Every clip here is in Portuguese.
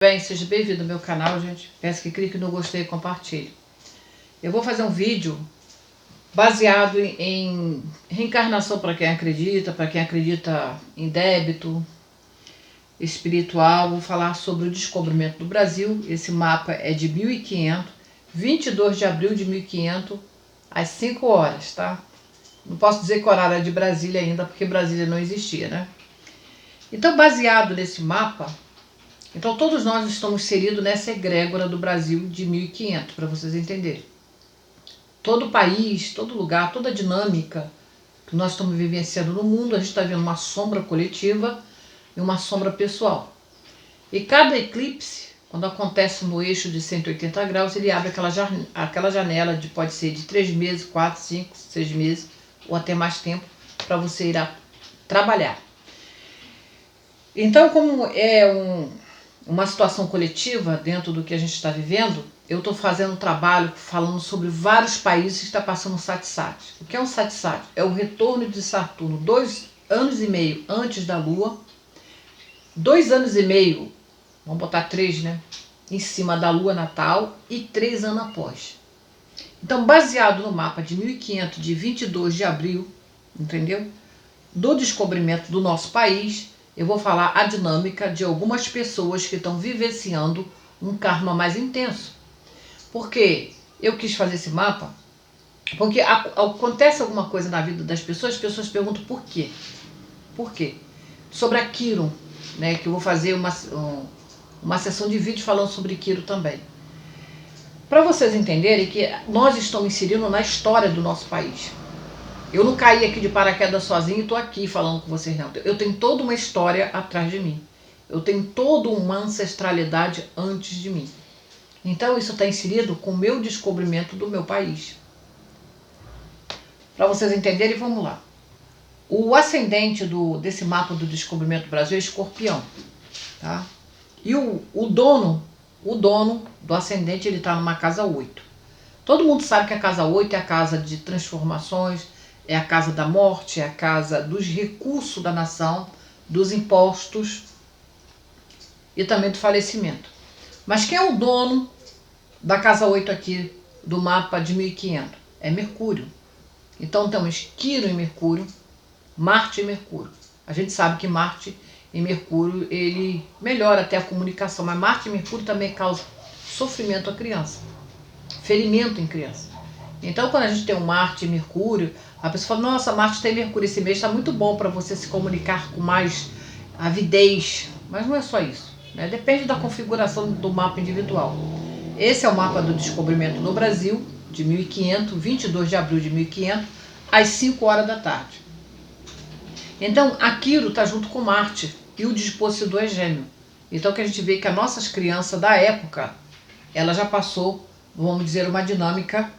Bem, seja bem-vindo ao meu canal, gente. Peço que clique no gostei e compartilhe. Eu vou fazer um vídeo baseado em reencarnação para quem acredita em débito espiritual. Vou falar sobre o descobrimento do Brasil. Esse mapa é de 1500, 22 de abril de 1500, às 5 horas, tá? Não posso dizer que o horário é de Brasília ainda, porque Brasília não existia, né? Então, baseado nesse mapa, então todos nós estamos inseridos nessa egrégora do Brasil de 1500, para vocês entenderem. Todo país, todo lugar, toda dinâmica que nós estamos vivenciando no mundo, a gente está vendo uma sombra coletiva e uma sombra pessoal. E cada eclipse, quando acontece no eixo de 180 graus, ele abre aquela janela de, pode ser de 3 meses, 4, 5, 6 meses, ou até mais tempo, para você ir a trabalhar. Então, como é uma situação coletiva dentro do que a gente está vivendo, eu estou fazendo um trabalho falando sobre vários países que estão passando um Satsat. O que é um Satsat? É o retorno de Saturno 2 anos e meio antes da Lua, 2 anos e meio, vamos botar 3, né? Em cima da Lua natal e 3 anos após. Então, baseado no mapa de 1500, de 22 de abril, entendeu? Do descobrimento do nosso país, eu vou falar a dinâmica de algumas pessoas que estão vivenciando um karma mais intenso. Por que eu quis fazer esse mapa? Porque acontece alguma coisa na vida das pessoas, as pessoas perguntam por quê. Por quê? Sobre a Quiron, né, que eu vou fazer uma sessão de vídeo falando sobre Quiron também. Para vocês entenderem que nós estamos inserindo na história do nosso país. Eu não caí aqui de paraquedas sozinho e estou aqui falando com vocês, não. Eu tenho toda uma história atrás de mim. Eu tenho toda uma ancestralidade antes de mim. Então isso está inserido com o meu descobrimento do meu país. Para vocês entenderem, vamos lá. O ascendente desse mapa do descobrimento do Brasil é Escorpião. Tá? E o dono do ascendente, ele está numa casa 8. Todo mundo sabe que a casa 8 é a casa de transformações, é a casa da morte, é a casa dos recursos da nação, dos impostos e também do falecimento. Mas quem é o dono da casa 8 aqui do mapa de 1500? É Mercúrio. Então temos Quiron e Mercúrio, Marte e Mercúrio. A gente sabe que Marte e Mercúrio, ele melhora até a comunicação, mas Marte e Mercúrio também causam sofrimento à criança, ferimento em criança. Então, quando a gente tem um Marte e Mercúrio, a pessoa fala, nossa, Marte tem Mercúrio esse mês, está muito bom para você se comunicar com mais avidez. Mas não é só isso, né? Depende da configuração do mapa individual. Esse é o mapa do descobrimento do Brasil, de 1500, 22 de abril de 1500, às 5 horas da tarde. Então, a Quiron está junto com Marte, e o dispositivo é Gêmeo. Então, que a gente vê que as nossas crianças da época, ela já passou, vamos dizer, uma dinâmica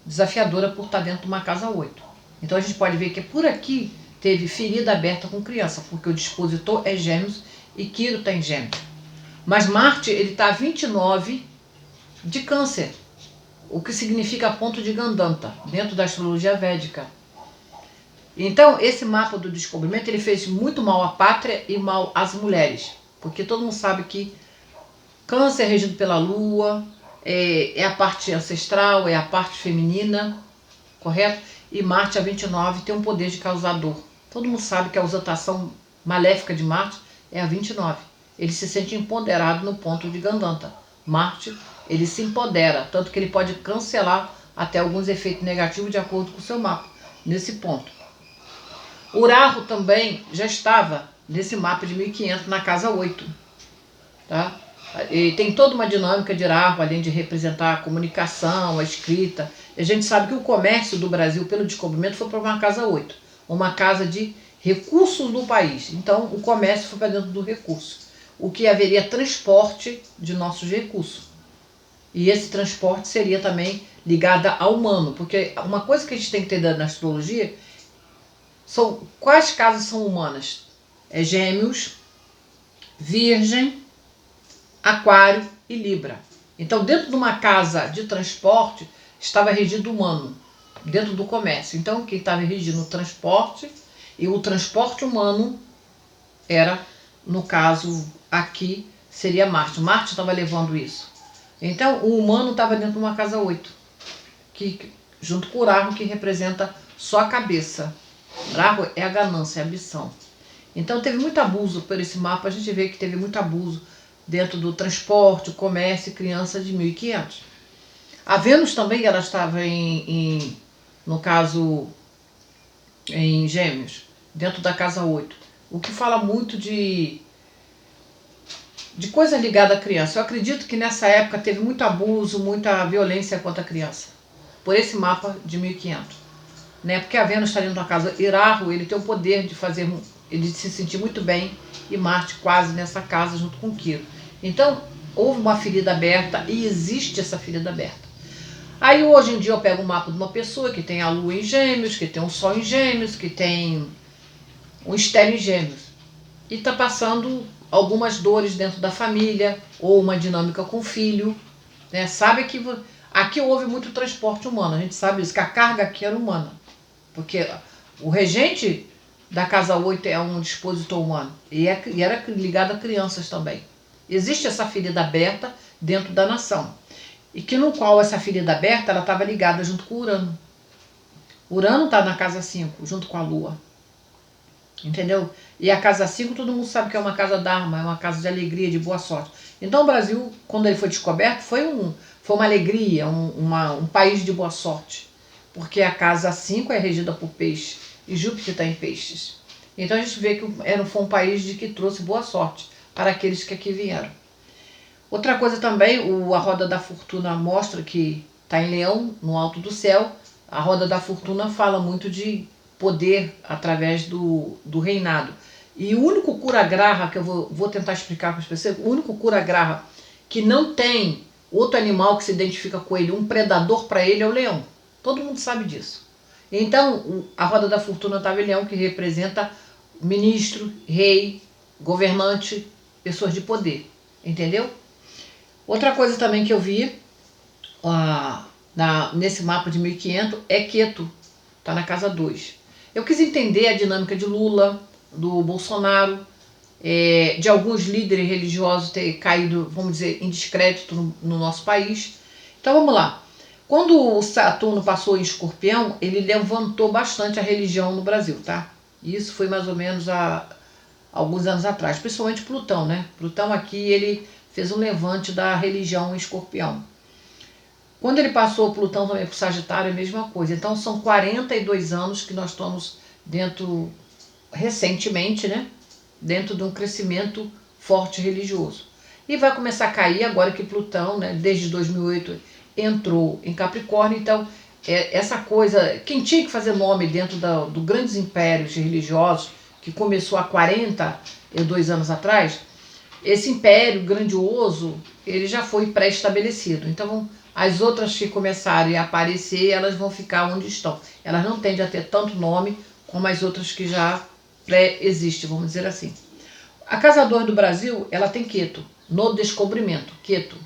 desafiadora por estar dentro de uma casa 8. Então a gente pode ver que por aqui teve ferida aberta com criança, porque o dispositor é Gêmeos e Quiron está em Gêmeos. Mas Marte, ele está a 29 de Câncer, o que significa ponto de Gandanta, dentro da astrologia védica. Então esse mapa do descobrimento, ele fez muito mal à pátria e mal às mulheres, porque todo mundo sabe que Câncer é regido pela Lua, é a parte ancestral, é a parte feminina, correto? E Marte, a 29, tem um poder de causar dor. Todo mundo sabe que a exaltação maléfica de Marte é a 29. Ele se sente empoderado no ponto de Gandanta. Marte, ele se empodera, tanto que ele pode cancelar até alguns efeitos negativos de acordo com o seu mapa, nesse ponto. Urarro também já estava nesse mapa de 1500, na casa 8, tá? E tem toda uma dinâmica de Urarro, além de representar a comunicação, a escrita. A gente sabe que o comércio do Brasil, pelo descobrimento, foi para uma casa 8, uma casa de recursos do país. Então, o comércio foi para dentro do recurso, o que haveria transporte de nossos recursos. E esse transporte seria também ligado ao humano, porque uma coisa que a gente tem que entender na astrologia são quais casas são humanas. É Gêmeos, Virgem, Aquário e Libra. Então, dentro de uma casa de transporte, estava regido humano, dentro do comércio. Então, quem estava regindo o transporte, e o transporte humano era, no caso aqui, seria Marte. Marte estava levando isso. Então, o humano estava dentro de uma casa 8, junto com o Rahu, que representa só a cabeça. Rahu é a ganância, é a ambição. Então, teve muito abuso por esse mapa. A gente vê que teve muito abuso dentro do transporte, comércio e criança de 1500. A Vênus também, ela estava no caso, em Gêmeos, dentro da casa 8. O que fala muito de coisa ligada à criança. Eu acredito que nessa época teve muito abuso, muita violência contra a criança, por esse mapa de 1500. Né? Porque a Vênus está dentro da casa Rahu, ele tem o poder de fazer ele se sentir muito bem, e Marte quase nessa casa junto com Quirón. Então, houve uma ferida aberta e existe essa ferida aberta. Aí hoje em dia eu pego o mapa de uma pessoa que tem a Lua em Gêmeos, que tem o Sol em Gêmeos, que tem um estélio em Gêmeos, e está passando algumas dores dentro da família, ou uma dinâmica com o filho, né? Sabe que aqui houve muito transporte humano, a gente sabe isso, que a carga aqui era humana, porque o regente da casa 8 é um dispositor humano, e era ligado a crianças também. Existe essa ferida aberta dentro da nação, e que no qual essa ferida aberta ela estava ligada junto com Urano. Urano está na casa 5, junto com a Lua. Entendeu? E a casa 5 todo mundo sabe que é uma casa Dharma, é uma casa de alegria, de boa sorte. Então o Brasil, quando ele foi descoberto, foi uma alegria, um país de boa sorte. Porque a casa 5 é regida por peixe e Júpiter está em peixes. Então a gente vê que foi um país que trouxe boa sorte para aqueles que aqui vieram. Outra coisa também, a roda da fortuna mostra que está em Leão, no alto do céu. A roda da fortuna fala muito de poder através do reinado. E o único cura-graha, que eu vou tentar explicar para as pessoas, o único cura-graha que não tem outro animal que se identifica com ele, um predador para ele, é o leão. Todo mundo sabe disso. Então, a roda da fortuna estava em Leão, que representa ministro, rei, governante, pessoas de poder. Entendeu? Outra coisa também que eu vi nesse mapa de 1500 é Ketu, está na casa 2. Eu quis entender a dinâmica de Lula, do Bolsonaro, de alguns líderes religiosos ter caído, vamos dizer, em descrédito no nosso país. Então vamos lá. Quando o Saturno passou em Escorpião, ele levantou bastante a religião no Brasil, tá? Isso foi mais ou menos há alguns anos atrás, principalmente Plutão, né? Plutão aqui, ele fez um levante da religião em Escorpião. Quando ele passou Plutão também para o Sagitário, é a mesma coisa. Então são 42 anos que nós estamos dentro, recentemente, né? Dentro de um crescimento forte religioso. E vai começar a cair agora que Plutão, né, desde 2008, entrou em Capricórnio. Então, essa coisa, quem tinha que fazer nome dentro do grandes impérios religiosos, que começou há 42 anos atrás, esse império grandioso, ele já foi pré-estabelecido. Então, as outras que começarem a aparecer, elas vão ficar onde estão. Elas não tendem a ter tanto nome como as outras que já pré-existem, vamos dizer assim. A casa 2 do Brasil, ela tem Ketu, no descobrimento, Ketu,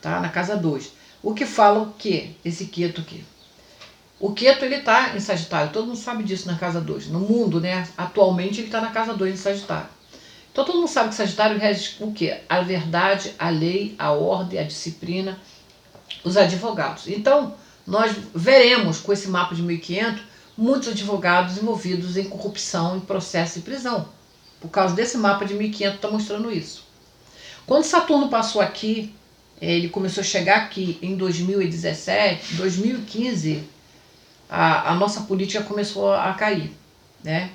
tá? Na casa 2. O que fala o quê? Esse Ketu aqui. O Ketu, ele está em Sagitário, todo mundo sabe disso na casa 2. No mundo, né, atualmente ele está na casa 2 em Sagitário. Então todo mundo sabe que Sagitário rege o quê? A verdade, a lei, a ordem, a disciplina, os advogados. Então nós veremos com esse mapa de 1500 muitos advogados envolvidos em corrupção, em processo e prisão. Por causa desse mapa de 1500 está mostrando isso. Quando Saturno passou aqui, ele começou a chegar aqui em 2017, 2015, a nossa política começou a cair, né?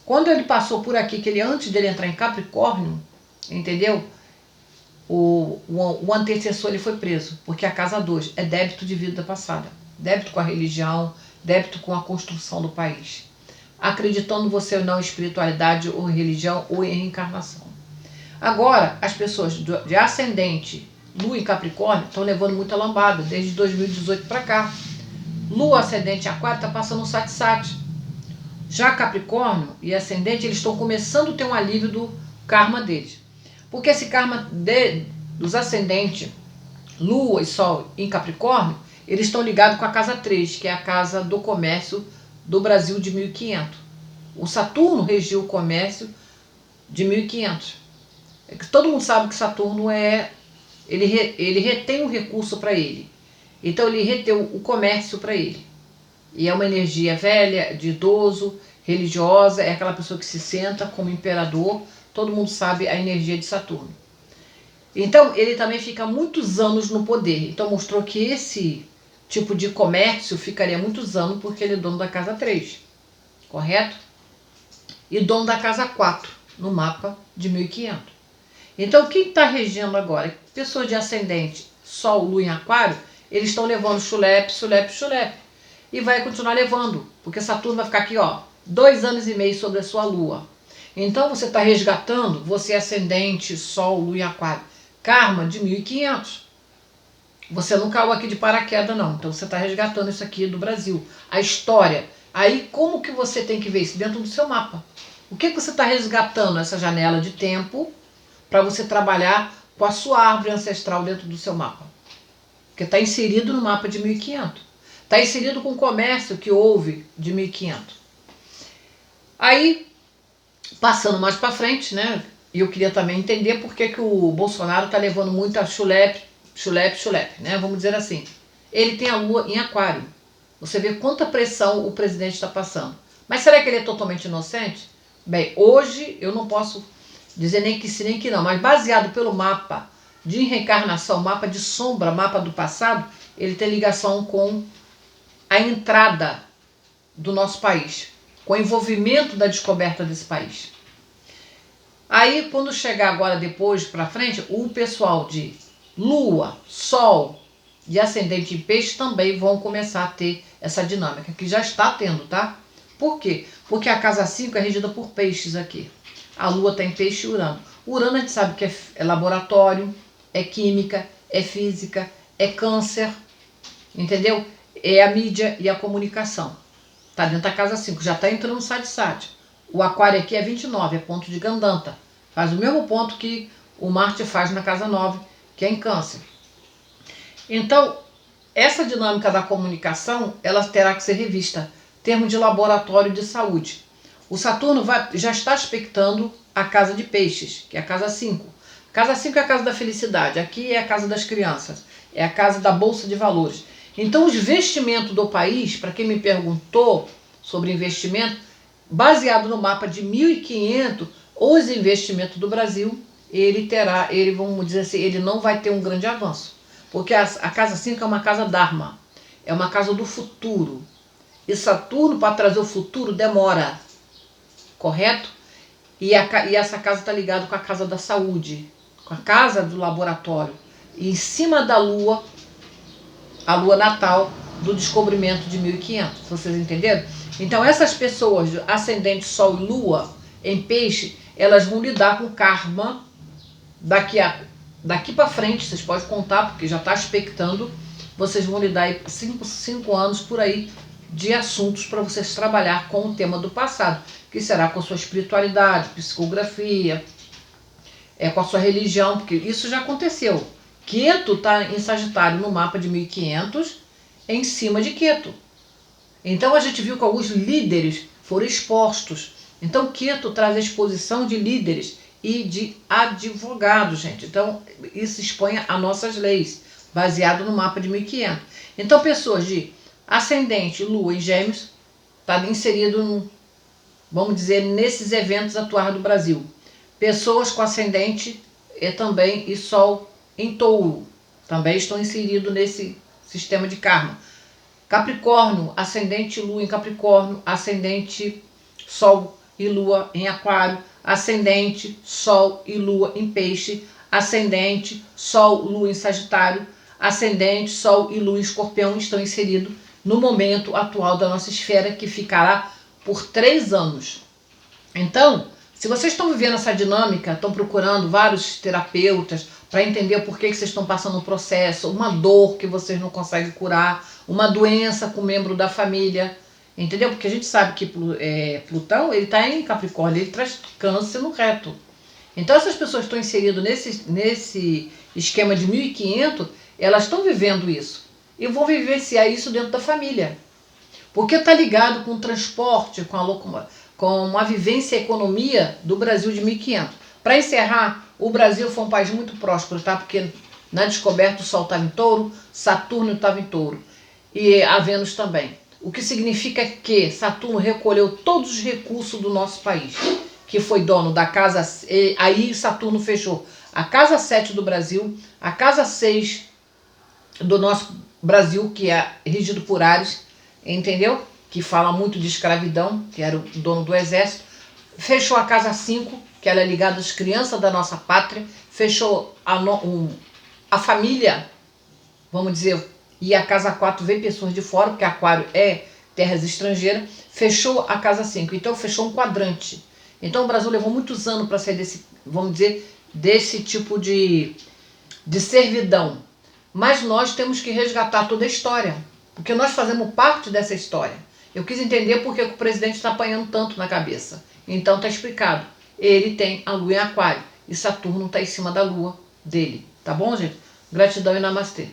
Quando ele passou por aqui, antes dele entrar em Capricórnio, entendeu? O antecessor ele foi preso, porque a casa 2 é débito de vida passada, débito com a religião, débito com a construção do país, acreditando você ou não em espiritualidade ou em religião ou em reencarnação. Agora, as pessoas de ascendente Lua em Capricórnio estão levando muita lambada desde 2018 para cá. Lua ascendente Aquário está passando um sat-sat. Já Capricórnio e ascendente, eles estão começando a ter um alívio do karma deles. Porque esse karma dos ascendentes, Lua e Sol em Capricórnio, eles estão ligados com a casa 3, que é a casa do comércio do Brasil de 1500. O Saturno regiu o comércio de 1500. É que todo mundo sabe que Saturno ele retém o recurso para ele. Então ele reteu o comércio para ele. E é uma energia velha, de idoso, religiosa, é aquela pessoa que se senta como imperador. Todo mundo sabe a energia de Saturno. Então ele também fica muitos anos no poder. Então mostrou que esse tipo de comércio ficaria muitos anos porque ele é dono da casa 3, correto? E dono da casa 4 no mapa de 1500. Então quem está regendo agora? Pessoas de ascendente Sol, Lua em Aquário, eles estão levando chulepe, chulepe, chulepe. E vai continuar levando, porque Saturno vai ficar aqui, ó, 2 anos e meio sobre a sua Lua. Então você está resgatando, você é ascendente, Sol, Lua em Aquário, karma de 1500. Você não caiu aqui de paraquedas, não. Então você está resgatando isso aqui do Brasil. A história. Aí como que você tem que ver isso? Dentro do seu mapa. O que você está resgatando essa janela de tempo para você trabalhar com a sua árvore ancestral dentro do seu mapa? Porque está inserido no mapa de 1500. Está inserido com o comércio que houve de 1500. Aí, passando mais para frente, né? E eu queria também entender por que o Bolsonaro está levando muito a chulepe, né? Vamos dizer assim. Ele tem a Lua em Aquário. Você vê quanta pressão o presidente está passando. Mas será que ele é totalmente inocente? Bem, hoje eu não posso dizer nem que sim nem que não, mas baseado pelo mapa de reencarnação, mapa de sombra, mapa do passado, ele tem ligação com a entrada do nosso país, com o envolvimento da descoberta desse país. Aí, quando chegar agora depois para frente, o pessoal de Lua, Sol e Ascendente em Peixe também vão começar a ter essa dinâmica, que já está tendo, tá? Por quê? Porque a casa 5 é regida por peixes aqui. A Lua está em Peixe e Urano. Urano a gente sabe que é laboratório, é química, é física, é câncer, entendeu? É a mídia e a comunicação. Tá dentro da casa 5, já está entrando no Sat. O Aquário aqui é 29, é ponto de Gandanta. Faz o mesmo ponto que o Marte faz na casa 9, que é em Câncer. Então, essa dinâmica da comunicação, ela terá que ser revista. Termo de laboratório de saúde. O Saturno já está aspectando a casa de Peixes, que é a casa 5. Casa 5 é a casa da felicidade, aqui é a casa das crianças, é a casa da Bolsa de Valores. Então, os investimentos do país, para quem me perguntou sobre investimento, baseado no mapa de 1500, os investimentos do Brasil, vamos dizer assim, ele não vai ter um grande avanço. Porque a casa 5 é uma casa Dharma, é uma casa do futuro. E Saturno, para trazer o futuro, demora, correto? E essa casa está ligada com a casa da saúde, com a casa do laboratório. E em cima da Lua, a Lua natal do descobrimento de 1500, vocês entenderam? Então essas pessoas, ascendente Sol e Lua em Peixe, elas vão lidar com karma daqui para frente, vocês podem contar, porque já está aspectando, vocês vão lidar aí 5 anos por aí de assuntos para vocês trabalhar com o tema do passado, que será com a sua espiritualidade, psicografia, com a sua religião, porque isso já aconteceu. Queto está em Sagitário no mapa de 1500, em cima de Queto. Então a gente viu que alguns líderes foram expostos. Então Queto traz a exposição de líderes e de advogados, gente. Então isso expõe a nossas leis, baseado no mapa de 1500. Então pessoas de ascendente, Lua e Gêmeos, está inserido, vamos dizer, nesses eventos atuais do Brasil. Pessoas com ascendente também e Sol em Touro, também estão inseridos nesse sistema de karma. Capricórnio, ascendente Lua em Capricórnio, ascendente Sol e Lua em Aquário, ascendente Sol e Lua em Peixe, ascendente Sol, Lua em Sagitário, ascendente Sol e Lua em Escorpião estão inseridos no momento atual da nossa esfera, que ficará por 3 anos. Então, se vocês estão vivendo essa dinâmica, estão procurando vários terapeutas para entender por que vocês estão passando um processo, uma dor que vocês não conseguem curar, uma doença com um membro da família, entendeu? Porque a gente sabe que Plutão, ele está em Capricórnio, ele traz câncer no reto. Então essas pessoas estão inseridas nesse esquema de 1500, elas estão vivendo isso. E vão vivenciar isso dentro da família. Porque está ligado com o transporte, com a vivência e economia do Brasil de 1500. Para encerrar, O Brasil foi um país muito próspero, tá? Porque na descoberta o Sol estava em Touro, Saturno estava em Touro e a Vênus também. O que significa que Saturno recolheu todos os recursos do nosso país, que foi dono da casa... Aí Saturno fechou a casa 7 do Brasil, a casa 6 do nosso Brasil, que é regido por Áries, entendeu? Que fala muito de escravidão, que era o dono do exército. Fechou a casa 5, que ela é ligada às crianças da nossa pátria. Fechou a família, vamos dizer, e a casa 4 vem pessoas de fora, porque Aquário é terras estrangeiras. Fechou a casa 5, então fechou um quadrante. Então o Brasil levou muitos anos para sair desse, vamos dizer, desse tipo de servidão. Mas nós temos que resgatar toda a história, porque nós fazemos parte dessa história. Eu quis entender por que o presidente está apanhando tanto na cabeça. Então está explicado. Ele tem a lua em Aquário e Saturno está em cima da lua dele. Tá bom, gente? Gratidão e namastê.